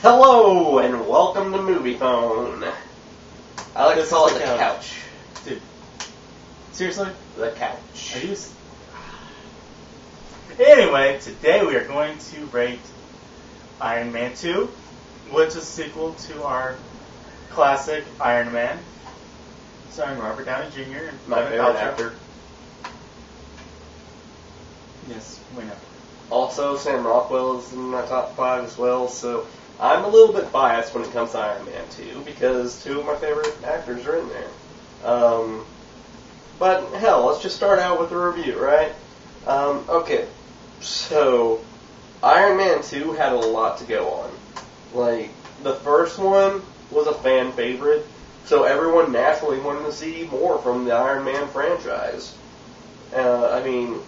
Hello and welcome to Movie Phone. I like to call it the couch. Dude, seriously? The couch. Are you? Anyway, today we are going to rate Iron Man 2, which is a sequel to our classic Iron Man, starring Robert Downey Jr. and My favorite actor. Yes, we know. Also, Sam Rockwell is in my top 5 as well, so I'm a little bit biased when it comes to Iron Man 2 because two of my favorite actors are in there. But hell, let's just start out with the review, right? Okay, so Iron Man 2 had a lot to go on. Like, the first one was a fan favorite, so everyone naturally wanted to see more from the Iron Man franchise. There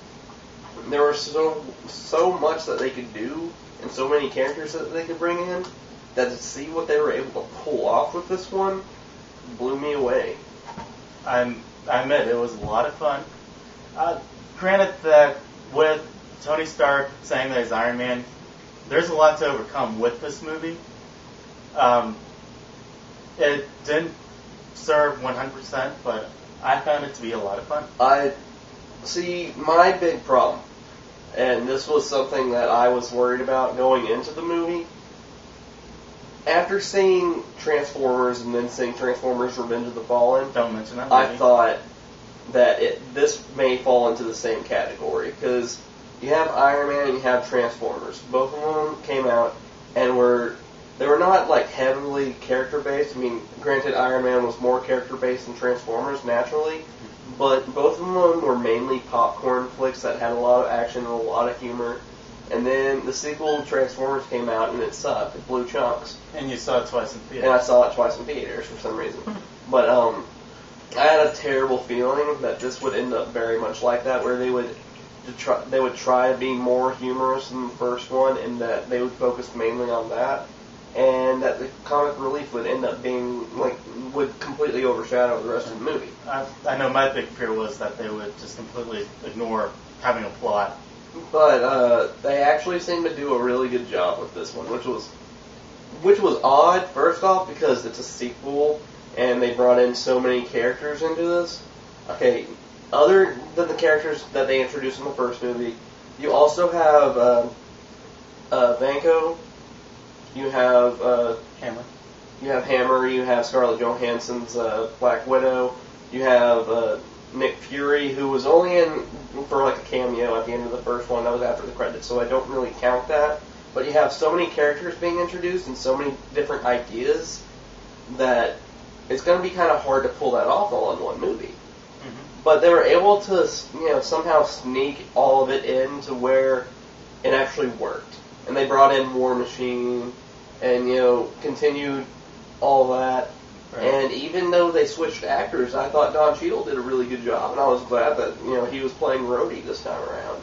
was so much that they could do, and so many characters that they could bring in, that to see what they were able to pull off with this one blew me away. I admit it was a lot of fun. Granted that with Tony Stark saying that he's Iron Man, there's a lot to overcome with this movie. It didn't serve 100%, but I found it to be a lot of fun. See, my big problem, and this was something that I was worried about going into the movie, after seeing Transformers and then seeing Transformers Revenge of the Fallen, don't mention that movie. I thought that this may fall into the same category, because you have Iron Man and you have Transformers. Both of them came out and they were not like heavily character-based. I mean, granted, Iron Man was more character-based than Transformers, naturally, but both of them were mainly popcorn flicks that had a lot of action and a lot of humor. And then the sequel, Transformers, came out and it sucked. It blew chunks. And you saw it twice in theaters. And I saw it twice in theaters for some reason. But I had a terrible feeling that this would end up very much like that, where they would try to be more humorous than the first one, and that they would focus mainly on that, and that the comic relief would end up being would completely overshadow the rest of the movie. I know my big fear was that they would just completely ignore having a plot. But they actually seem to do a really good job with this one, which was odd, first off, because it's a sequel and they brought in so many characters into this. Okay, other than the characters that they introduced in the first movie, you also have Vanko, you have Hammer. You have Hammer, you have Scarlett Johansson's Black Widow, you have Nick Fury, who was only in for like a cameo at the end of the first one. That was after the credits, so I don't really count that. But you have so many characters being introduced and so many different ideas that it's going to be kind of hard to pull that off all in one movie. Mm-hmm. But they were able to, somehow sneak all of it in to where it actually worked. And they brought in War Machine and, continued all that. Right. And even though they switched actors, I thought Don Cheadle did a really good job, and I was glad that he was playing Rhodey this time around.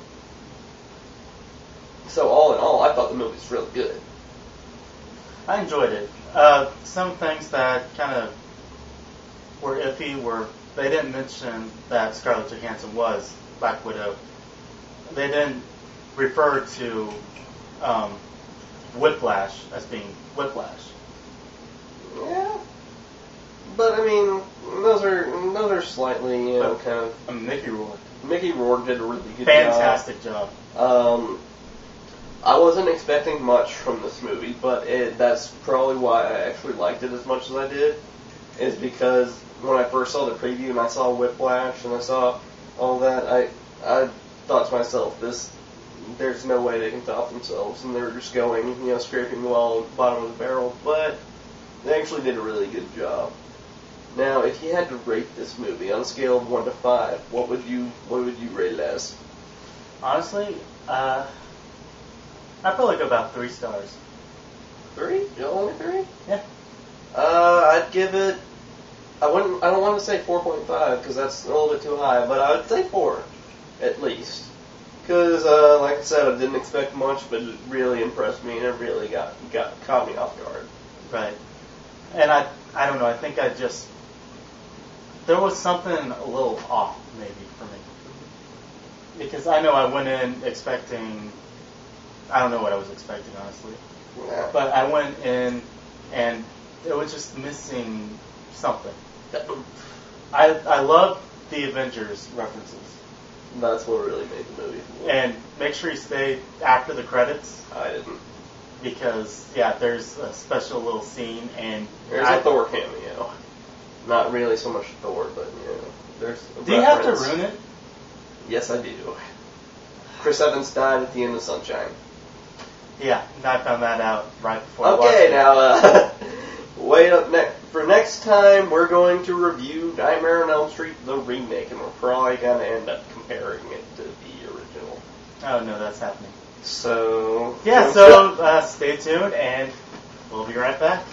So all in all, I thought the movie was really good. I enjoyed it. Some things that kind of were iffy were they didn't mention that Scarlett Johansson was Black Widow. They didn't refer to Whiplash as being Whiplash. Yeah. But I mean, those are slightly, kind of. Mickey Rourke. Mickey Rourke did a really good Fantastic job. I wasn't expecting much from this movie, but that's probably why I actually liked it as much as I did. Is because when I first saw the preview and I saw Whiplash and I saw all that, I thought to myself, there's no way they can top themselves, and they're just going, scraping the bottom of the barrel. But they actually did a really good job. Now, if you had to rate this movie on a scale of 1 to 5, what would you rate it as? Honestly, I'd probably go about 3 stars. 3? Only 3? Yeah. I'd give it. I don't want to say 4.5 because that's a little bit too high, but I would say 4 at least. Because, like I said, I didn't expect much, but it really impressed me and it really caught me off guard. Right. And I don't know. I think there was something a little off maybe for me. Because I know I went in expecting, I don't know what I was expecting, honestly. Yeah. But I went in, and it was just missing something. I love the Avengers references. That's what really made the movie cool. And make sure you stay after the credits. I didn't. Because, yeah, there's a special little scene, and... There's a Thor cameo. Not really so much Thor, but, there's a Do you have to reference. ruin it? Yes, I do. Chris Evans died at the end of Sunshine. Yeah, I found that out right before I watched Okay, it. now, wait up for next time, we're going to review Nightmare on Elm Street, the remake, and we're probably going to end up comparing it to the original. Oh, no, that's happening. So... Yeah, so stay tuned, and we'll be right back.